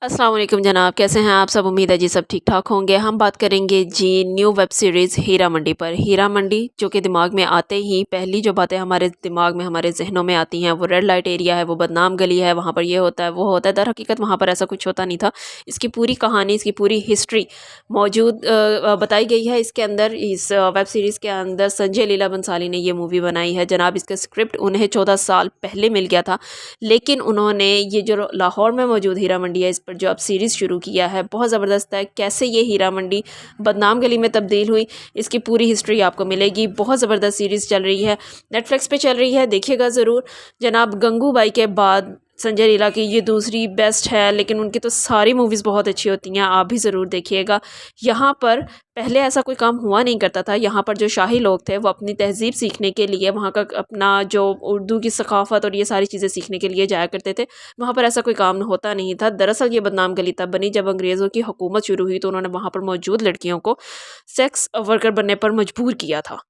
अस्सलाम वालेकुम जनाब, कैसे हैं आप सब। उम्मीद है जी सब ठीक ठाक होंगे। हम बात करेंगे जी new web series Heera Mandi पर। हीरा मंडी जो कि दिमाग में आते ही पहली जो बातें हमारे दिमाग में हमारे जहनों में आती हैं वो रेड लाइट एरिया है, वो बदनाम गली है, वहाँ पर ये होता है वो होता है। दर हकीकत वहाँ पर ऐसा कुछ होता नहीं था। इसकी पूरी कहानी, इसकी पूरी हिस्ट्री मौजूद बताई गई है इसके अंदर। इस वेब सीरीज़ के अंदर संजय लीला बंसाली ने ये मूवी बनाई है जनाब। इसका स्क्रिप्ट उन्हें 14 साल पहले मिल गया था, लेकिन उन्होंने ये जो लाहौर में मौजूद हीरा मंडी है इस पर जो अब सीरीज़ शुरू किया है, बहुत ज़बरदस्त है। कैसे ये हीरा मंडी बदनाम गली में तब्दील हुई, इसकी पूरी हिस्ट्री आपको मिलेगी। बहुत ज़बरदस्त सीरीज़ चल रही है, नेटफ्लिक्स पे चल रही है, देखिएगा ज़रूर जनाब। गंगूबाई के बाद संजय लीला की ये दूसरी बेस्ट है, लेकिन उनकी तो सारी मूवीज़ बहुत अच्छी होती हैं, आप भी ज़रूर देखिएगा। यहाँ पर पहले ऐसा कोई काम हुआ नहीं करता था। यहाँ पर जो शाही लोग थे वो अपनी तहज़ीब सीखने के लिए, वहाँ का अपना जो उर्दू की सकाफ़त और ये सारी चीज़ें सीखने के लिए जाया करते थे। वहाँ पर ऐसा कोई काम होता नहीं था। दरअसल ये बदनाम गली तब बनी जब अंग्रेज़ों की हुकूमत शुरू हुई, तो उन्होंने वहाँ पर मौजूद लड़कियों को सेक्स वर्कर बनने पर मजबूर किया था।